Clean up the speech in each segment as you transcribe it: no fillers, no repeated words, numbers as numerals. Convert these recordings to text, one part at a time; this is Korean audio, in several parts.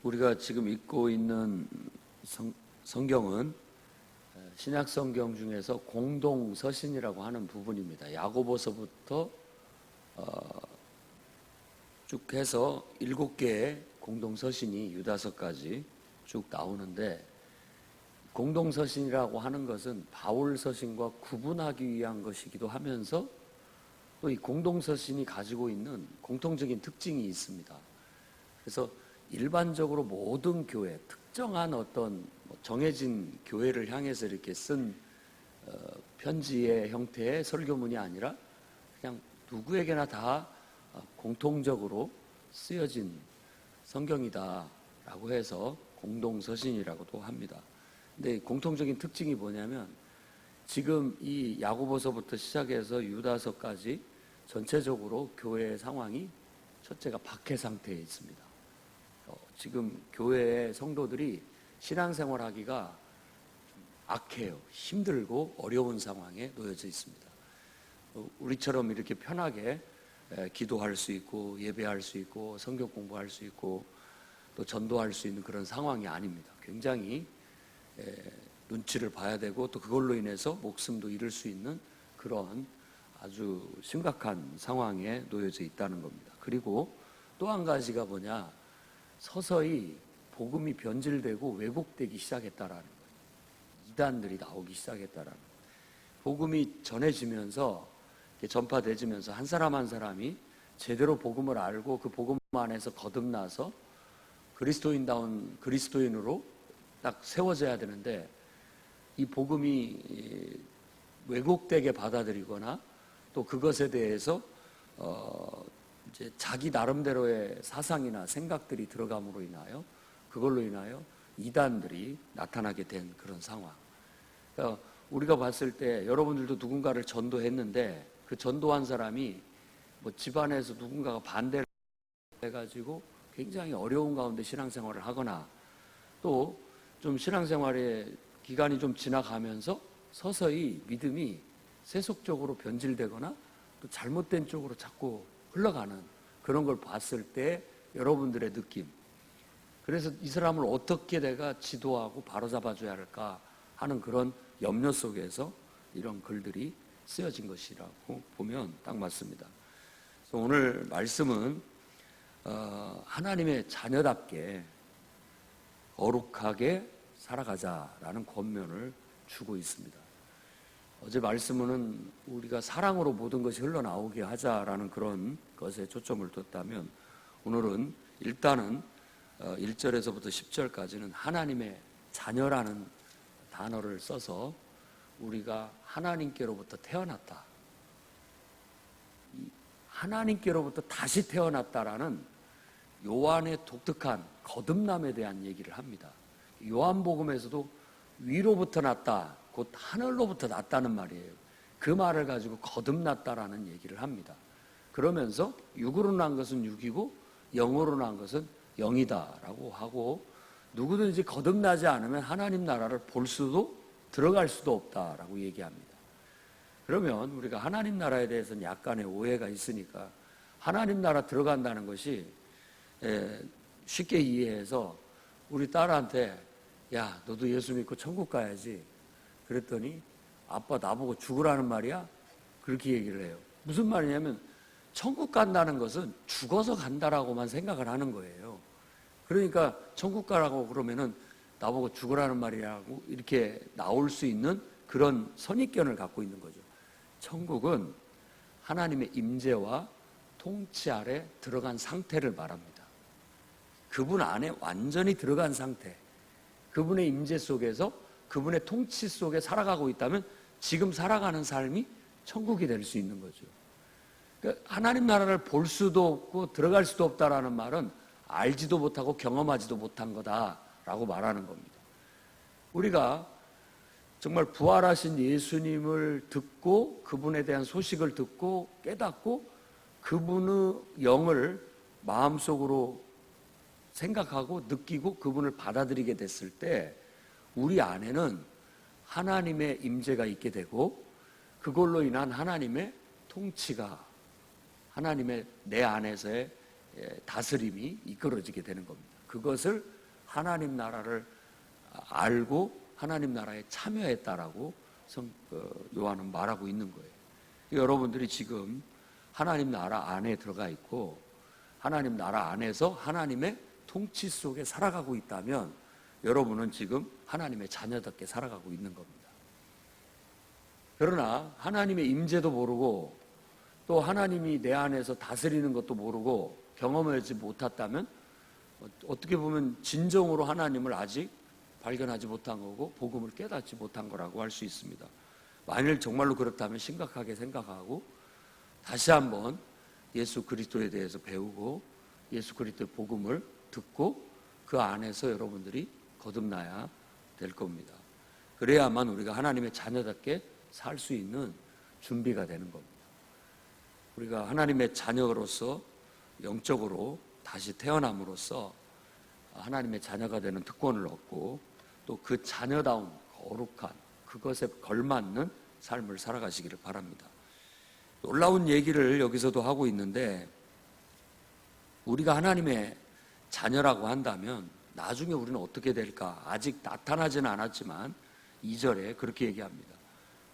우리가 지금 읽고 있는 성경은 신약 성경 중에서 공동서신이라고 하는 부분입니다. 야고보서부터 쭉 해서 7개의 공동서신이 유다서까지 쭉 나오는데, 공동서신이라고 하는 것은 바울 서신과 구분하기 위한 것이기도 하면서 또 이 공동서신이 가지고 있는 공통적인 특징이 있습니다. 그래서 일반적으로 모든 교회, 특정한 어떤 정해진 교회를 향해서 이렇게 쓴 편지의 형태의 설교문이 아니라 그냥 누구에게나 다 공통적으로 쓰여진 성경이다라고 해서 공동서신이라고도 합니다. 근데 공통적인 특징이 뭐냐면, 지금 이 야고보서부터 시작해서 유다서까지 전체적으로 교회의 상황이 첫째가 박해 상태에 있습니다. 지금 교회의 성도들이 신앙생활하기가 악해요. 힘들고 어려운 상황에 놓여져 있습니다. 우리처럼 이렇게 편하게 기도할 수 있고 예배할 수 있고 성경 공부할 수 있고 또 전도할 수 있는 그런 상황이 아닙니다. 굉장히 눈치를 봐야 되고 또 그걸로 인해서 목숨도 잃을 수 있는 그런 아주 심각한 상황에 놓여져 있다는 겁니다. 그리고 또 한 가지가 뭐냐, 서서히 복음이 변질되고 왜곡되기 시작했다라는 거예요. 이단들이 나오기 시작했다라는 거예요. 복음이 전해지면서, 전파되지면서 한 사람 한 사람이 제대로 복음을 알고 그 복음 안에서 거듭나서 그리스도인다운 그리스도인으로 딱 세워져야 되는데, 이 복음이 왜곡되게 받아들이거나 또 그것에 대해서 이제 자기 나름대로의 사상이나 생각들이 들어감으로 인하여 그걸로 인하여 이단들이 나타나게 된 그런 상황. 그러니까 우리가 봤을 때 여러분들도 누군가를 전도했는데 그 전도한 사람이 뭐 집안에서 누군가가 반대를 해가지고 굉장히 어려운 가운데 신앙생활을 하거나 또 좀 신앙생활의 기간이 좀 지나가면서 서서히 믿음이 세속적으로 변질되거나 또 잘못된 쪽으로 자꾸 흘러가는 그런 걸 봤을 때 여러분들의 느낌, 그래서 이 사람을 어떻게 내가 지도하고 바로잡아줘야 할까 하는 그런 염려 속에서 이런 글들이 쓰여진 것이라고 보면 딱 맞습니다. 그래서 오늘 말씀은 하나님의 자녀답게 거룩하게 살아가자라는 권면을 주고 있습니다. 어제 말씀은 우리가 사랑으로 모든 것이 흘러나오게 하자라는 그런 것에 초점을 뒀다면, 오늘은 일단은 1절에서부터 10절까지는 하나님의 자녀라는 단어를 써서 우리가 하나님께로부터 태어났다, 하나님께로부터 다시 태어났다라는 요한의 독특한 거듭남에 대한 얘기를 합니다. 요한복음에서도 위로부터 났다, 곧 하늘로부터 났다는 말이에요. 그 말을 가지고 거듭났다라는 얘기를 합니다. 그러면서 육으로 난 것은 육이고 영으로 난 것은 영이다라고 하고, 누구든지 거듭나지 않으면 하나님 나라를 볼 수도 들어갈 수도 없다라고 얘기합니다. 그러면 우리가 하나님 나라에 대해서는 약간의 오해가 있으니까 하나님 나라 들어간다는 것이 쉽게 이해해서 우리 딸한테 야, 너도 예수 믿고 천국 가야지. 그랬더니 아빠 나보고 죽으라는 말이야? 그렇게 얘기를 해요. 무슨 말이냐면 천국 간다는 것은 죽어서 간다라고만 생각을 하는 거예요. 그러니까 천국 가라고 그러면은 나보고 죽으라는 말이라고 이렇게 나올 수 있는 그런 선입견을 갖고 있는 거죠. 천국은 하나님의 임재와 통치 아래 들어간 상태를 말합니다. 그분 안에 완전히 들어간 상태, 그분의 임재 속에서 그분의 통치 속에 살아가고 있다면 지금 살아가는 삶이 천국이 될 수 있는 거죠. 그러니까 하나님 나라를 볼 수도 없고 들어갈 수도 없다라는 말은 알지도 못하고 경험하지도 못한 거다라고 말하는 겁니다. 우리가 정말 부활하신 예수님을 듣고 그분에 대한 소식을 듣고 깨닫고 그분의 영을 마음속으로 생각하고 느끼고 그분을 받아들이게 됐을 때 우리 안에는 하나님의 임재가 있게 되고 그걸로 인한 하나님의 통치가, 하나님의 내 안에서의 다스림이 이끌어지게 되는 겁니다. 그것을 하나님 나라를 알고 하나님 나라에 참여했다라고 요한은 말하고 있는 거예요. 여러분들이 지금 하나님 나라 안에 들어가 있고 하나님 나라 안에서 하나님의 통치 속에 살아가고 있다면 여러분은 지금 하나님의 자녀답게 살아가고 있는 겁니다. 그러나 하나님의 임재도 모르고 또 하나님이 내 안에서 다스리는 것도 모르고 경험하지 못했다면 어떻게 보면 진정으로 하나님을 아직 발견하지 못한 거고 복음을 깨닫지 못한 거라고 할 수 있습니다. 만일 정말로 그렇다면 심각하게 생각하고 다시 한번 예수 그리스도에 대해서 배우고 예수 그리스도의 복음을 듣고 그 안에서 여러분들이 거듭나야 될 겁니다. 그래야만 우리가 하나님의 자녀답게 살 수 있는 준비가 되는 겁니다. 우리가 하나님의 자녀로서 영적으로 다시 태어남으로써 하나님의 자녀가 되는 특권을 얻고 또 그 자녀다운 거룩한 그것에 걸맞는 삶을 살아가시기를 바랍니다. 놀라운 얘기를 여기서도 하고 있는데 우리가 하나님의 자녀라고 한다면 나중에 우리는 어떻게 될까? 아직 나타나지는 않았지만 2절에 그렇게 얘기합니다.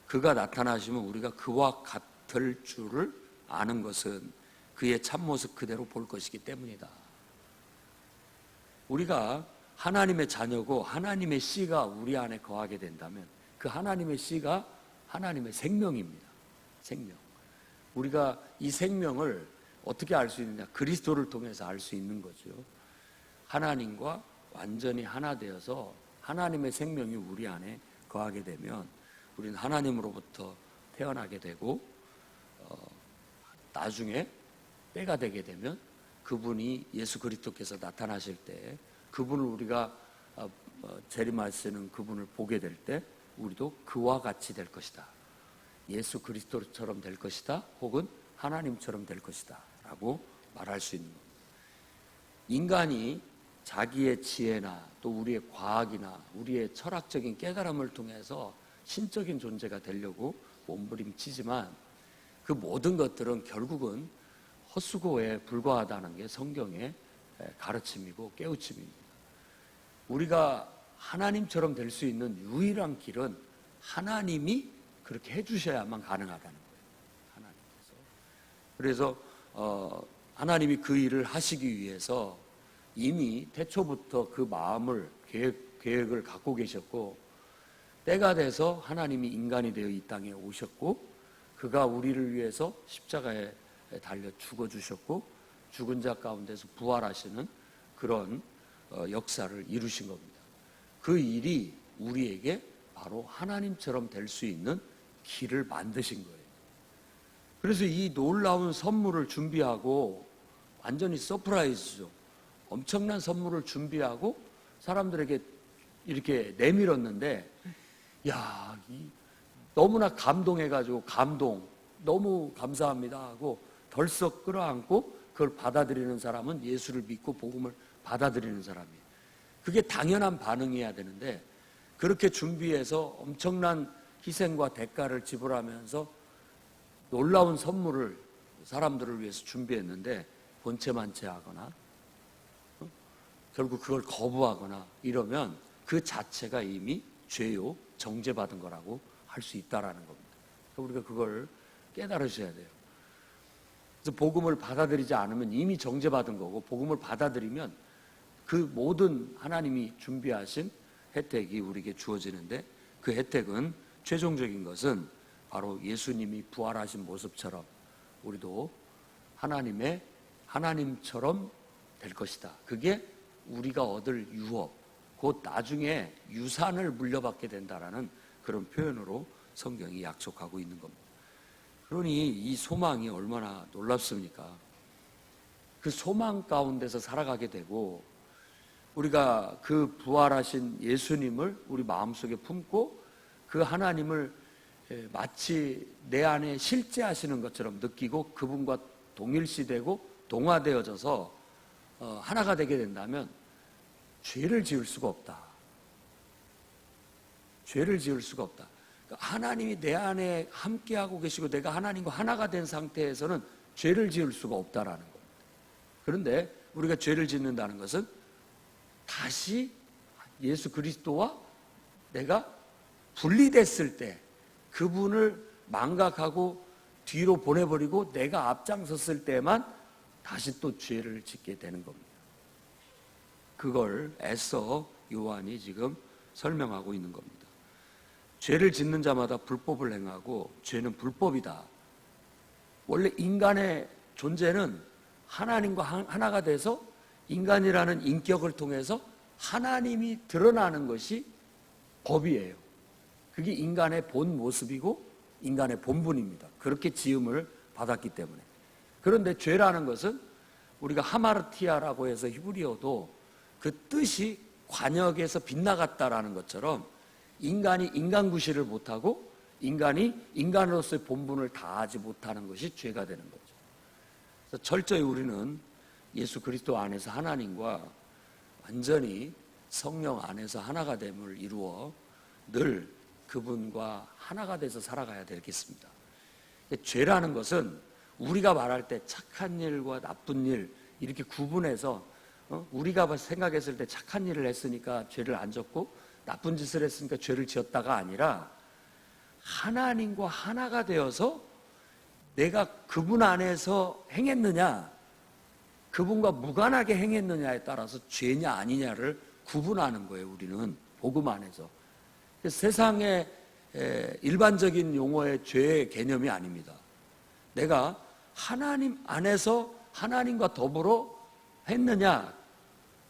그가 나타나시면 우리가 그와 같을 줄을 아는 것은 그의 참모습 그대로 볼 것이기 때문이다. 우리가 하나님의 자녀고 하나님의 씨가 우리 안에 거하게 된다면 그 하나님의 씨가 하나님의 생명입니다. 생명. 우리가 이 생명을 어떻게 알 수 있느냐? 그리스도를 통해서 알 수 있는 거죠. 하나님과 완전히 하나 되어서 하나님의 생명이 우리 안에 거하게 되면 우리는 하나님으로부터 태어나게 되고 나중에 때가 되게 되면 그분이 예수 그리스도께서 나타나실 때 그분을 우리가 재림하시는 그분을 보게 될 때 우리도 그와 같이 될 것이다. 예수 그리스도처럼 될 것이다. 혹은 하나님처럼 될 것이다. 라고 말할 수 있는 겁니다. 인간이 자기의 지혜나 또 우리의 과학이나 우리의 철학적인 깨달음을 통해서 신적인 존재가 되려고 몸부림치지만 그 모든 것들은 결국은 헛수고에 불과하다는 게 성경의 가르침이고 깨우침입니다. 우리가 하나님처럼 될 수 있는 유일한 길은 하나님이 그렇게 해주셔야만 가능하다는 거예요. 하나님께서. 그래서 하나님이 그 일을 하시기 위해서 이미 태초부터 그 마음을 계획을 갖고 계셨고 때가 돼서 하나님이 인간이 되어 이 땅에 오셨고 그가 우리를 위해서 십자가에 달려 죽어주셨고 죽은 자 가운데서 부활하시는 그런 역사를 이루신 겁니다. 그 일이 우리에게 바로 하나님처럼 될 수 있는 길을 만드신 거예요. 그래서 이 놀라운 선물을 준비하고 완전히 서프라이즈죠. 엄청난 선물을 준비하고 사람들에게 이렇게 내밀었는데 너무나 감동해가지고 너무 감사합니다 하고 덜썩 끌어안고 그걸 받아들이는 사람은 예수를 믿고 복음을 받아들이는 사람이에요. 그게 당연한 반응이어야 되는데 그렇게 준비해서 엄청난 희생과 대가를 지불하면서 놀라운 선물을 사람들을 위해서 준비했는데 본체만체하거나 결국 그걸 거부하거나 이러면 그 자체가 이미 죄요 정죄받은 거라고 할 수 있다라는 겁니다. 우리가 그걸 깨달으셔야 돼요. 그래서 복음을 받아들이지 않으면 이미 정죄받은 거고 복음을 받아들이면 그 모든 하나님이 준비하신 혜택이 우리에게 주어지는데 그 혜택은 최종적인 것은 바로 예수님이 부활하신 모습처럼 우리도 하나님처럼 될 것이다. 그게 우리가 얻을 유업, 곧 나중에 유산을 물려받게 된다라는 그런 표현으로 성경이 약속하고 있는 겁니다. 그러니 이 소망이 얼마나 놀랍습니까? 그 소망 가운데서 살아가게 되고 우리가 그 부활하신 예수님을 우리 마음속에 품고 그 하나님을 마치 내 안에 실제하시는 것처럼 느끼고 그분과 동일시되고 동화되어져서 하나가 되게 된다면 죄를 지을 수가 없다. 죄를 지을 수가 없다. 하나님이 내 안에 함께하고 계시고 내가 하나님과 하나가 된 상태에서는 죄를 지을 수가 없다라는 겁니다. 그런데 우리가 죄를 짓는다는 것은 다시 예수 그리스도와 내가 분리됐을 때 그분을 망각하고 뒤로 보내버리고 내가 앞장섰을 때만 다시 또 죄를 짓게 되는 겁니다. 그걸 애써 요한이 지금 설명하고 있는 겁니다. 죄를 짓는 자마다 불법을 행하고 죄는 불법이다. 원래 인간의 존재는 하나님과 하나가 돼서 인간이라는 인격을 통해서 하나님이 드러나는 것이 법이에요. 그게 인간의 본 모습이고 인간의 본분입니다. 그렇게 지음을 받았기 때문에. 그런데 죄라는 것은 우리가 하마르티아라고 해서 히브리어도 그 뜻이 관역에서 빗나갔다라는 것처럼 인간이 인간 구실을 못하고 인간이 인간으로서의 본분을 다하지 못하는 것이 죄가 되는 거죠. 그래서 철저히 우리는 예수 그리스도 안에서 하나님과 완전히 성령 안에서 하나가 됨을 이루어 늘 그분과 하나가 돼서 살아가야 되겠습니다. 죄라는 것은 우리가 말할 때 착한 일과 나쁜 일 이렇게 구분해서 우리가 생각했을 때 착한 일을 했으니까 죄를 안 졌고 나쁜 짓을 했으니까 죄를 지었다가 아니라 하나님과 하나가 되어서 내가 그분 안에서 행했느냐 그분과 무관하게 행했느냐에 따라서 죄냐 아니냐를 구분하는 거예요. 우리는 복음 안에서. 세상의 일반적인 용어의 죄의 개념이 아닙니다. 내가 하나님 안에서 하나님과 더불어 했느냐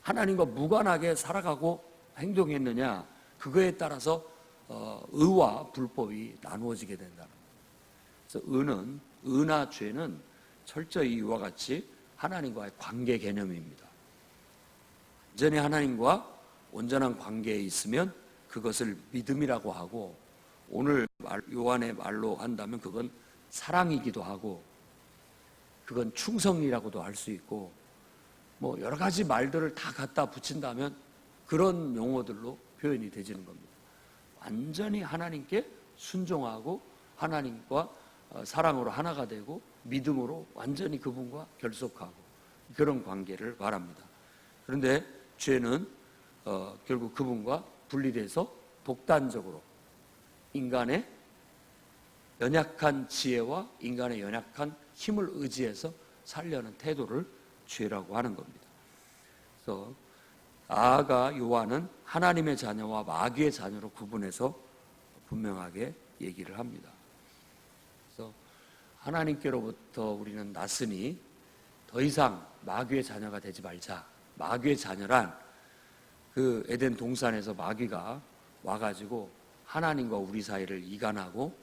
하나님과 무관하게 살아가고 행동했느냐 그거에 따라서 의와 불법이 나누어지게 된다는 거예요. 그래서 의나 죄는 철저히 이와 같이 하나님과의 관계 개념입니다. 완전히 하나님과 온전한 관계에 있으면 그것을 믿음이라고 하고 오늘 요한의 말로 한다면 그건 사랑이기도 하고 그건 충성이라고도 할 수 있고 뭐 여러 가지 말들을 다 갖다 붙인다면 그런 용어들로 표현이 되지는 겁니다. 완전히 하나님께 순종하고 하나님과 사랑으로 하나가 되고 믿음으로 완전히 그분과 결속하고 그런 관계를 말합니다. 그런데 죄는 결국 그분과 분리돼서 독단적으로 인간의 연약한 지혜와 인간의 연약한 힘을 의지해서 살려는 태도를 죄라고 하는 겁니다. 그래서 나아가 요한은 하나님의 자녀와 마귀의 자녀로 구분해서 분명하게 얘기를 합니다. 그래서 하나님께로부터 우리는 났으니 더 이상 마귀의 자녀가 되지 말자. 마귀의 자녀란 그 에덴 동산에서 마귀가 와가지고 하나님과 우리 사이를 이간하고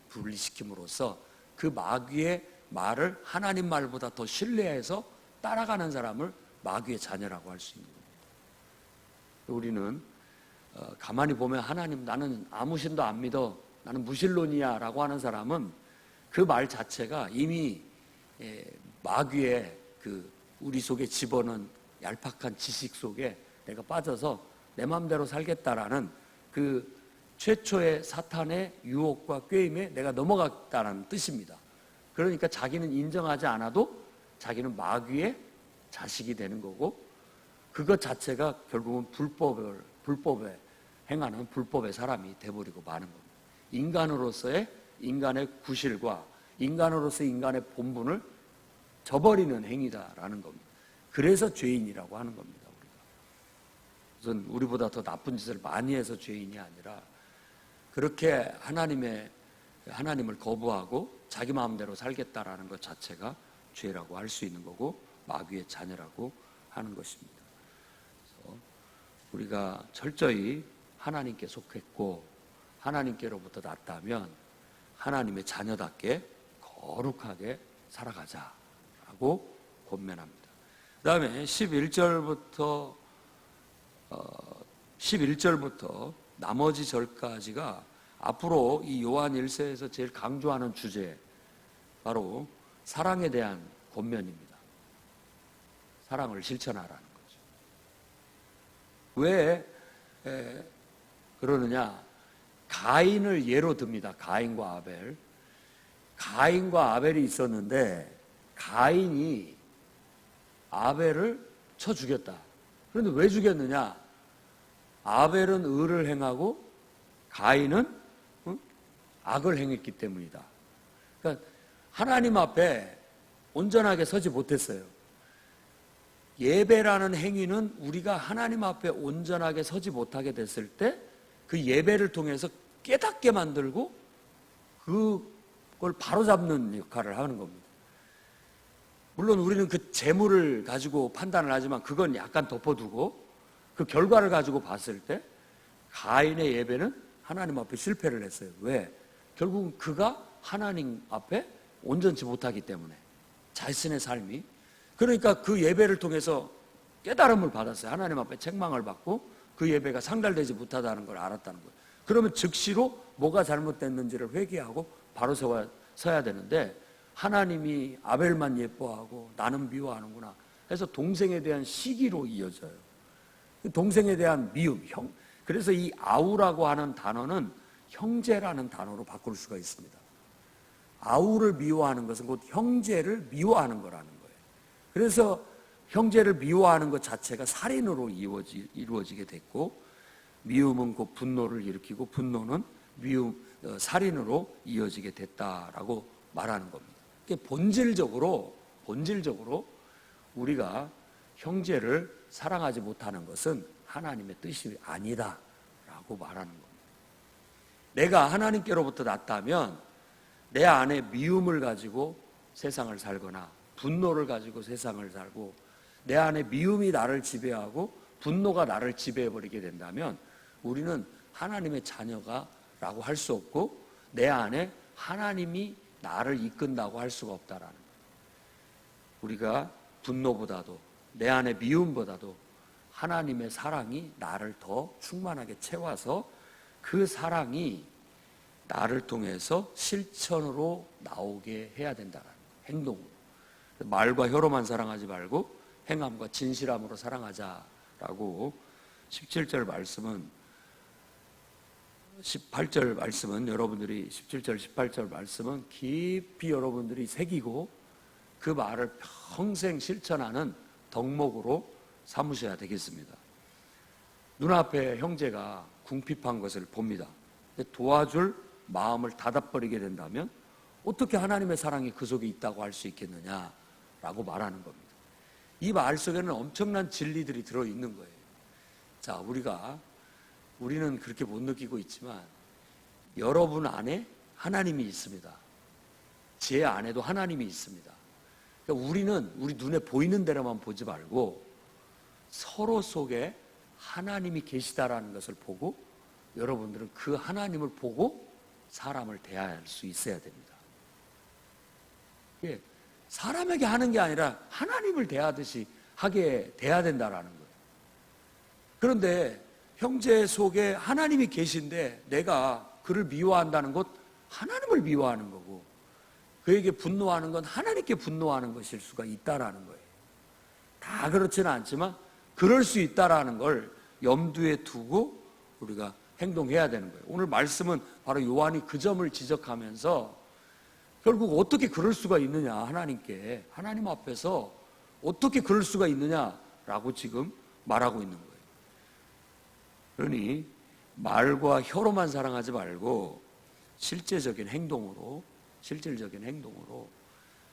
분리시킴으로써 그 마귀의 말을 하나님 말보다 더 신뢰해서 따라가는 사람을 마귀의 자녀라고 할 수 있는 겁니다. 우리는 가만히 보면 하나님 나는 아무 신도 안 믿어 나는 무신론이야 라고 하는 사람은 그 말 자체가 이미 마귀의 그 우리 속에 집어넣은 얄팍한 지식 속에 내가 빠져서 내 마음대로 살겠다라는 그 최초의 사탄의 유혹과 꾀임에 내가 넘어갔다는 뜻입니다. 그러니까 자기는 인정하지 않아도 자기는 마귀의 자식이 되는 거고 그것 자체가 결국은 불법에 행하는 불법의 사람이 돼버리고 마는 겁니다. 인간으로서의 인간의 구실과 인간으로서의 인간의 본분을 저버리는 행위다라는 겁니다. 그래서 죄인이라고 하는 겁니다. 우선 우리보다 더 나쁜 짓을 많이 해서 죄인이 아니라 그렇게 하나님을 거부하고 자기 마음대로 살겠다라는 것 자체가 죄라고 할 수 있는 거고 마귀의 자녀라고 하는 것입니다. 그래서 우리가 철저히 하나님께 속했고 하나님께로부터 났다면 하나님의 자녀답게 거룩하게 살아가자라고 권면합니다. 그 다음에 11절부터 나머지 절까지가 앞으로 이 요한 1서에서 제일 강조하는 주제 바로 사랑에 대한 권면입니다. 사랑을 실천하라는 거죠. 왜 그러느냐? 가인을 예로 듭니다. 가인과 아벨. 가인과 아벨이 있었는데 가인이 아벨을 쳐 죽였다. 그런데 왜 죽였느냐? 아벨은 의를 행하고 가인은 악을 행했기 때문이다. 그러니까 하나님 앞에 온전하게 서지 못했어요. 예배라는 행위는 우리가 하나님 앞에 온전하게 서지 못하게 됐을 때 그 예배를 통해서 깨닫게 만들고 그걸 바로잡는 역할을 하는 겁니다. 물론 우리는 그 재물을 가지고 판단을 하지만 그건 약간 덮어두고 그 결과를 가지고 봤을 때 가인의 예배는 하나님 앞에 실패를 했어요. 왜? 결국은 그가 하나님 앞에 온전치 못하기 때문에 자신의 삶이. 그러니까 그 예배를 통해서 깨달음을 받았어요. 하나님 앞에 책망을 받고 그 예배가 상달되지 못하다는 걸 알았다는 거예요. 그러면 즉시로 뭐가 잘못됐는지를 회개하고 바로 서야 되는데 하나님이 아벨만 예뻐하고 나는 미워하는구나 해서 동생에 대한 시기로 이어져요. 동생에 대한 미움, 그래서 이 아우라고 하는 단어는 형제라는 단어로 바꿀 수가 있습니다. 아우를 미워하는 것은 곧 형제를 미워하는 거라는 거예요. 그래서 형제를 미워하는 것 자체가 살인으로 이루어지게 됐고, 미움은 곧 분노를 일으키고 분노는 살인으로 이어지게 됐다라고 말하는 겁니다. 본질적으로 우리가 형제를 사랑하지 못하는 것은 하나님의 뜻이 아니다라고 말하는 겁니다. 내가 하나님께로부터 났다면 내 안에 미움을 가지고 세상을 살거나 분노를 가지고 세상을 살고 내 안에 미움이 나를 지배하고 분노가 나를 지배해버리게 된다면 우리는 하나님의 자녀가라고 할 수 없고 내 안에 하나님이 나를 이끈다고 할 수가 없다라는 거예요. 우리가 분노보다도 내 안에 미움보다도 하나님의 사랑이 나를 더 충만하게 채워서 그 사랑이 나를 통해서 실천으로 나오게 해야 된다는 행동으로. 말과 혀로만 사랑하지 말고 행함과 진실함으로 사랑하자라고 17절 말씀은 18절 말씀은 여러분들이 17절 18절 말씀은 깊이 여러분들이 새기고 그 말을 평생 실천하는 덕목으로 삼으셔야 되겠습니다. 눈앞에 형제가 궁핍한 것을 봅니다. 도와줄 마음을 닫아버리게 된다면 어떻게 하나님의 사랑이 그 속에 있다고 할 수 있겠느냐라고 말하는 겁니다. 이 말 속에는 엄청난 진리들이 들어있는 거예요. 자, 우리는 그렇게 못 느끼고 있지만 여러분 안에 하나님이 있습니다. 제 안에도 하나님이 있습니다. 그러니까 우리는 우리 눈에 보이는 대로만 보지 말고 서로 속에 하나님이 계시다라는 것을 보고 여러분들은 그 하나님을 보고 사람을 대할 수 있어야 됩니다. 사람에게 하는 게 아니라 하나님을 대하듯이 대해야 된다라는 거예요. 그런데 형제 속에 하나님이 계신데 내가 그를 미워한다는 것 하나님을 미워하는 거고 그에게 분노하는 건 하나님께 분노하는 것일 수가 있다라는 거예요. 다 그렇지는 않지만 그럴 수 있다라는 걸 염두에 두고 우리가 행동해야 되는 거예요. 오늘 말씀은 바로 요한이 그 점을 지적하면서 결국 어떻게 그럴 수가 있느냐, 하나님 앞에서 어떻게 그럴 수가 있느냐라고 지금 말하고 있는 거예요. 그러니 말과 혀로만 사랑하지 말고 실질적인 행동으로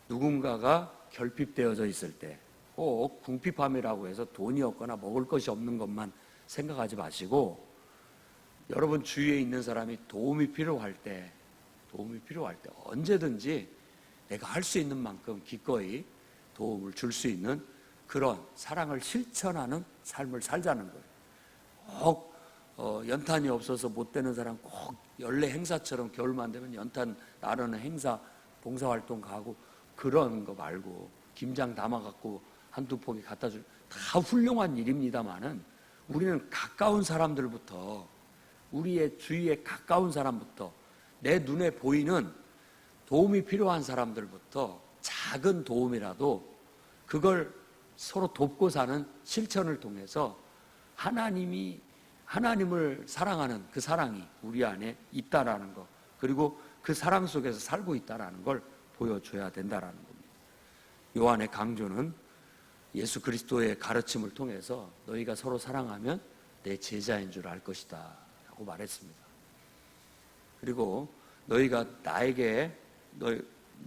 누군가가 결핍되어져 있을 때 꼭 궁핍함이라고 해서 돈이 없거나 먹을 것이 없는 것만 생각하지 마시고 여러분 주위에 있는 사람이 도움이 필요할 때 언제든지 내가 할 수 있는 만큼 기꺼이 도움을 줄 수 있는 그런 사랑을 실천하는 삶을 살자는 거예요. 꼭 연탄이 없어서 못 되는 사람 꼭 연례 행사처럼 겨울만 되면 연탄 나르는 행사 봉사활동 가고 그런 거 말고 김장 담아갖고 한두 포기 갖다 줄 다 훌륭한 일입니다만은 우리는 가까운 사람들부터 우리의 주위에 가까운 사람부터 내 눈에 보이는 도움이 필요한 사람들부터 작은 도움이라도 그걸 서로 돕고 사는 실천을 통해서 하나님을 사랑하는 그 사랑이 우리 안에 있다라는 것 그리고 그 사랑 속에서 살고 있다라는 걸 보여줘야 된다라는 겁니다. 요한의 강조는 예수 그리스도의 가르침을 통해서 너희가 서로 사랑하면 내 제자인 줄 알 것이다 라고 말했습니다. 그리고 너희가 나에게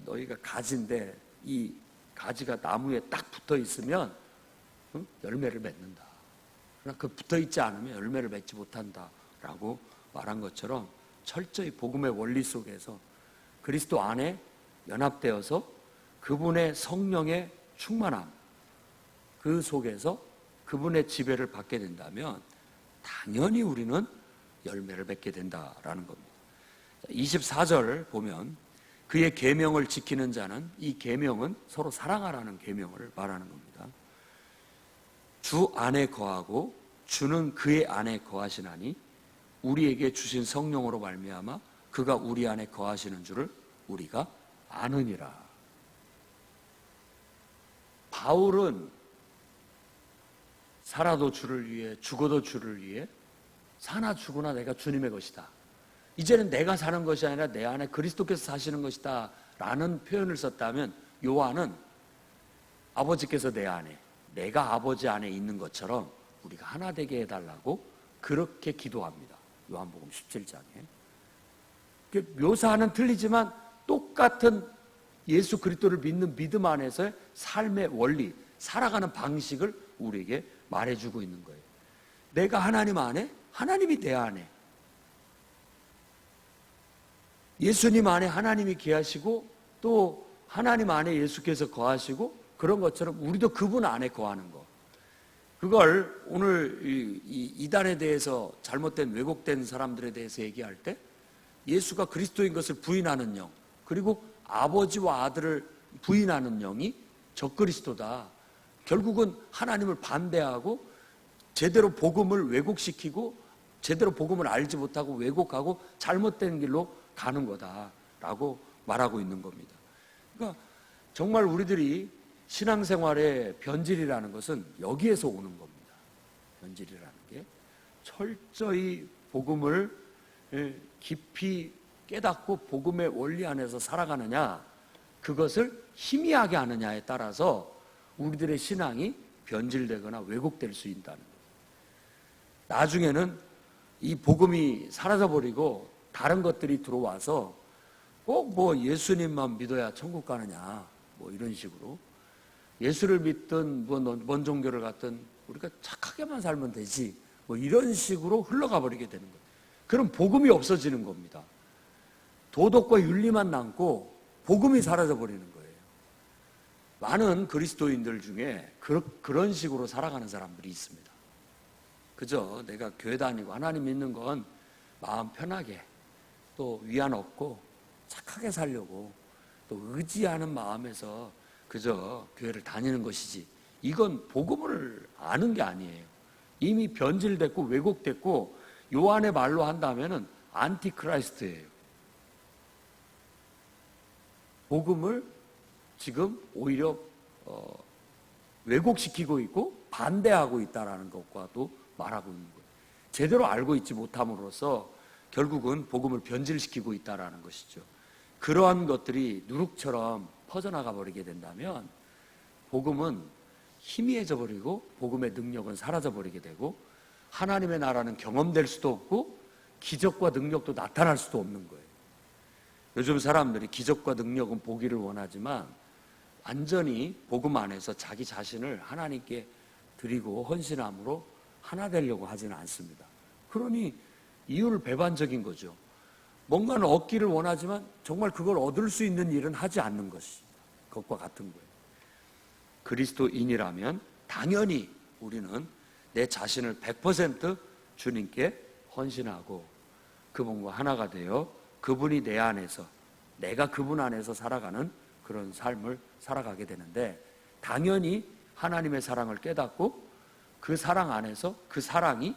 너희가 가지인데 이 가지가 나무에 딱 붙어 있으면 열매를 맺는다. 그러나 그 붙어 있지 않으면 열매를 맺지 못한다 라고 말한 것처럼 철저히 복음의 원리 속에서 그리스도 안에 연합되어서 그분의 성령의 충만함, 그 속에서 그분의 지배를 받게 된다면 당연히 우리는 열매를 맺게 된다라는 겁니다. 24절 보면 그의 계명을 지키는 자는, 이 계명은 서로 사랑하라는 계명을 말하는 겁니다. 주 안에 거하고 주는 그의 안에 거하시나니 우리에게 주신 성령으로 말미암아 그가 우리 안에 거하시는 줄을 우리가 아느니라. 바울은 살아도 주를 위해 죽어도 주를 위해 사나 죽으나 내가 주님의 것이다. 이제는 내가 사는 것이 아니라 내 안에 그리스도께서 사시는 것이다 라는 표현을 썼다면 요한은 아버지께서 내 안에, 내가 아버지 안에 있는 것처럼 우리가 하나 되게 해달라고 그렇게 기도합니다. 요한복음 17장에. 묘사는 틀리지만 똑같은 예수 그리스도를 믿는 믿음 안에서의 삶의 원리, 살아가는 방식을 우리에게 말해주고 있는 거예요. 내가 하나님 안에, 하나님이 내 안에, 예수님 안에 하나님이 계하시고 또 하나님 안에 예수께서 거하시고 그런 것처럼 우리도 그분 안에 거하는 거. 그걸 오늘 이 이단에 대해서 잘못된 왜곡된 사람들에 대해서 얘기할 때 예수가 그리스도인 것을 부인하는 영, 그리고 아버지와 아들을 부인하는 영이 적그리스도다. 결국은 하나님을 반대하고 제대로 복음을 왜곡시키고 제대로 복음을 알지 못하고 왜곡하고 잘못된 길로 가는 거다라고 말하고 있는 겁니다. 그러니까 정말 우리들이 신앙생활의 변질이라는 것은 여기에서 오는 겁니다. 변질이라는 게 철저히 복음을 깊이 깨닫고 복음의 원리 안에서 살아가느냐, 그것을 희미하게 하느냐에 따라서 우리들의 신앙이 변질되거나 왜곡될 수 있다는 거예요. 나중에는 이 복음이 사라져버리고 다른 것들이 들어와서 꼭 뭐 예수님만 믿어야 천국 가느냐 뭐 이런 식으로 예수를 믿든 뭔 종교를 갖든 우리가 착하게만 살면 되지 뭐 이런 식으로 흘러가 버리게 되는 거예요. 그럼 복음이 없어지는 겁니다. 도덕과 윤리만 남고 복음이 사라져 버리는 거예요. 많은 그리스도인들 중에 그런 식으로 살아가는 사람들이 있습니다. 그저 내가 교회 다니고 하나님 믿는 건 마음 편하게 또 위안 얻고 착하게 살려고 또 의지하는 마음에서 그저 교회를 다니는 것이지, 이건 복음을 아는 게 아니에요. 이미 변질됐고 왜곡됐고 요한의 말로 한다면은 안티크라이스트예요. 복음을 지금 오히려 왜곡시키고 있고 반대하고 있다는 것과도 말하고 있는 거예요. 제대로 알고 있지 못함으로써 결국은 복음을 변질시키고 있다는 것이죠. 그러한 것들이 누룩처럼 퍼져나가 버리게 된다면 복음은 희미해져 버리고 복음의 능력은 사라져 버리게 되고 하나님의 나라는 경험될 수도 없고 기적과 능력도 나타날 수도 없는 거예요. 요즘 사람들이 기적과 능력은 보기를 원하지만 완전히 복음 안에서 자기 자신을 하나님께 드리고 헌신함으로 하나 되려고 하지는 않습니다. 그러니 이유를 배반적인 거죠. 뭔가는 얻기를 원하지만 정말 그걸 얻을 수 있는 일은 하지 않는 것입니다. 그것과 같은 거예요. 그리스도인이라면 당연히 우리는 내 자신을 100% 주님께 헌신하고 그분과 하나가 되어 그분이 내 안에서 내가 그분 안에서 살아가는 그런 삶을 살아가게 되는데, 당연히 하나님의 사랑을 깨닫고 그 사랑 안에서 그 사랑이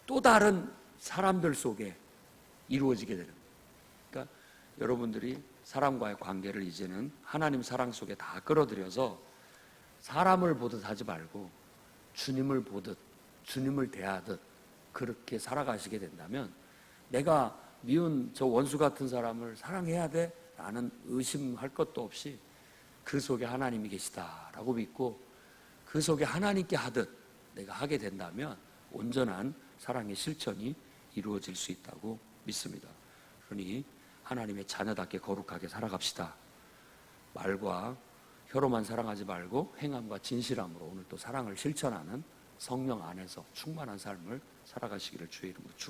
또 다른 사람들 속에 이루어지게 되는 거예요. 그러니까 여러분들이 사람과의 관계를 이제는 하나님 사랑 속에 다 끌어들여서 사람을 보듯 하지 말고 주님을 보듯 주님을 대하듯 그렇게 살아가시게 된다면 내가 미운 저 원수 같은 사람을 사랑해야 돼? 라는 의심할 것도 없이 그 속에 하나님이 계시다라고 믿고 그 속에 하나님께 하듯 내가 하게 된다면 온전한 사랑의 실천이 이루어질 수 있다고 믿습니다. 그러니 하나님의 자녀답게 거룩하게 살아갑시다. 말과 혀로만 사랑하지 말고 행함과 진실함으로 오늘 또 사랑을 실천하는 성령 안에서 충만한 삶을 살아가시기를 주의 이름으로 축원합니다.